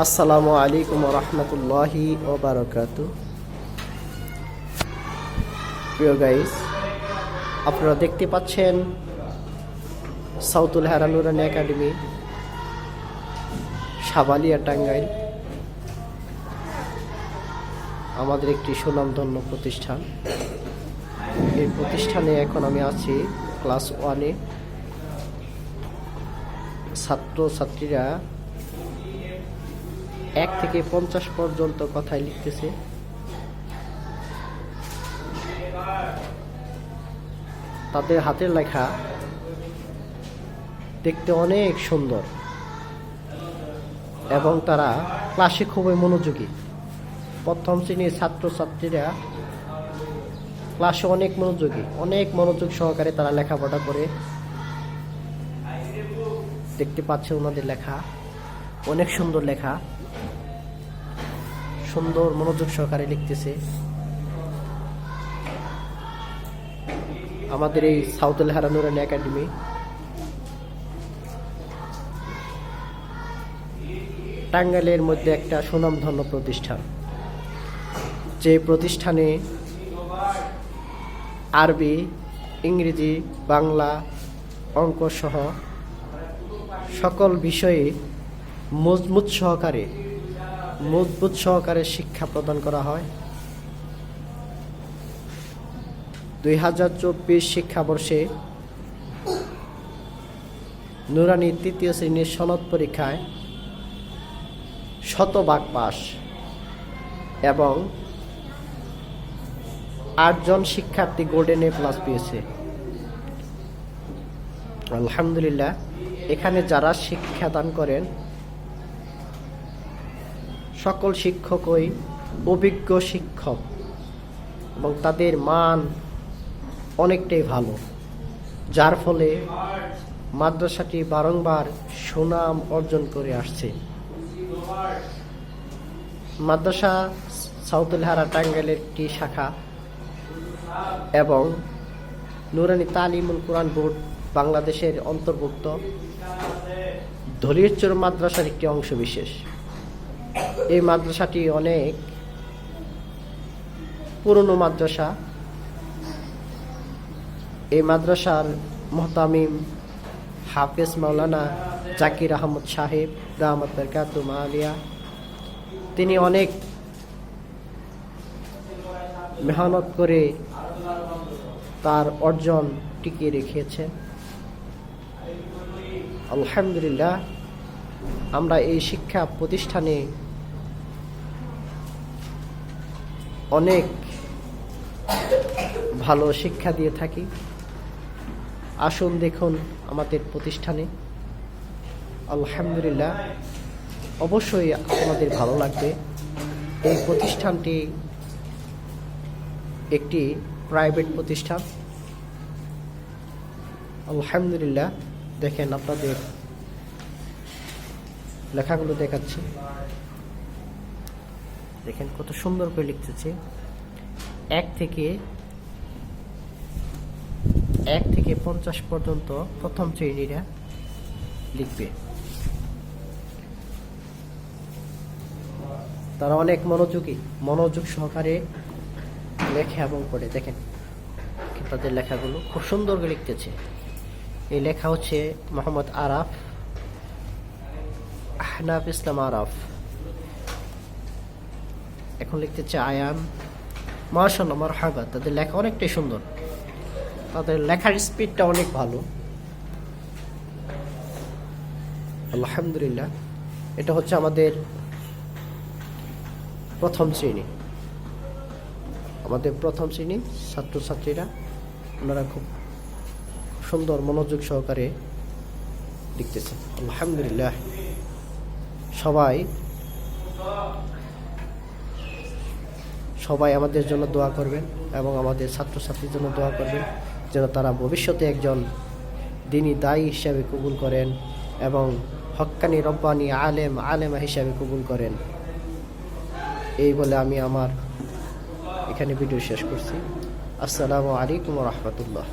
আসসালামু আলাইকুম রহমতুল্লাহি ওবারাকাতু। প্রিয় গাইস, আপনারা দেখতে পাচ্ছেন সাউতুল হারা নুরানি একাডেমি, সাবালিয়া, টাঙ্গাইল। আমাদের একটি সুনামধন্য প্রতিষ্ঠান। এই প্রতিষ্ঠানে এখন আমি আছি ক্লাস 1-এ। ছাত্রছাত্রীরা 1 থেকে 50 পর্যন্ত কথাই লিখতেছে। তাদের হাতের লেখা দেখতে অনেক সুন্দর এবং তারা ক্লাসে খুবই মনোযোগী। প্রথম শ্রেণীর ছাত্রছাত্রীরা ক্লাসে অনেক মনোযোগ সহকারে তারা লেখাপড়া করে। দেখতে পাচ্ছে ওনাদের লেখা অনেক সুন্দর লেখা, সুন্দর মনোযোগ সহকারে লিখতেছে। আমাদের এই সাউতুল হারা নুরানি একাডেমি টাঙ্গাইলের মধ্যে একটা সুনামধন্য প্রতিষ্ঠান, যে প্রতিষ্ঠানে আরবি, ইংরেজি, বাংলা, অঙ্ক সহ সকল বিষয়ে মজবুত সহকারে শিক্ষা প্রদান করা হয়। 2024 শিক্ষাবর্ষে নুরানি 3য় শ্রেণীর সনদ পরীক্ষায় 100% পাস এবং 8 জন শিক্ষার্থী গোল্ডেন A+ পেয়েছে। আলহামদুলিল্লাহ। এখানে যারা শিক্ষাদান করেন সকল শিক্ষকই অভিজ্ঞ শিক্ষক এবং তাদের মান অনেকটাই ভালো, যার ফলে মাদ্রাসাটি বারংবার সুনাম অর্জন করে আসছে। মাদ্রাসা সাউতুল হারা টাঙ্গাইলের একটি শাখা এবং নুরানি তালিমুল কোরআন বোর্ড বাংলাদেশের অন্তর্ভুক্ত ধলিরচর মাদ্রাসার একটি অংশ বিশেষ। এই মাদ্রাসাটি অনেক পুরনো মাদ্রাসা। এই মাদ্রাসার মুহতামিম হাফেজ মাওলানা জাকির আহমদ সাহেব দামাত বরকাতুহু আলিয়া, তিনি অনেক মেহনত করে তার অর্জন টিকিয়ে রেখেছেন। আলহামদুলিল্লাহ। আমরা এই শিক্ষা প্রতিষ্ঠানে অনেক ভালো শিক্ষা দিয়ে থাকি। আসুন দেখুন আমাদের প্রতিষ্ঠানে। আলহামদুলিল্লাহ, অবশ্যই আমাদের ভালো লাগবে। এই প্রতিষ্ঠানটি একটি প্রাইভেট প্রতিষ্ঠান। আলহামদুলিল্লাহ। দেখেন, আপনাদের লেখাগুলো দেখাচ্ছি। দেখেন কত সুন্দর করে লিখতেছে। 1 থেকে 50 পর্যন্ত প্রথম শ্রেণীরা লিখবে। তারা অনেক মনোযোগ সহকারে লেখে এবং পড়ে। দেখেন তাদের লেখাগুলো খুব সুন্দর করে লিখতেছে। এই লেখা হচ্ছে মোহাম্মদ আরাফ, আহনাফ ইসলাম আরাফ। এখন লিখতেছে আয়ান। মাশাআল্লাহ, মারহাবা। তাদের লেখা অনেকটাই সুন্দর, তাদের লেখার স্পিডটা অনেক ভালো। আলহামদুলিল্লাহ। এটা হচ্ছে আমাদের প্রথম শ্রেণী। ছাত্রছাত্রীরা ওনারা খুব সুন্দর মনোযোগ সহকারে লিখতেছে। আলহামদুলিল্লাহ। সবাই আমাদের জন্য দোয়া করবেন এবং আমাদের ছাত্রছাত্রীর জন্য দোয়া করবেন, যেন তারা ভবিষ্যতে একজন দ্বীনী দায়ী হিসাবে কবুল করেন এবং হক্কানি রব্বানি আলেমা হিসাবে কবুল করেন। এই বলে আমি আমার এখানে ভিডিও শেষ করছি। আসসালামু আলাইকুম ওয়া রাহমাতুল্লাহ।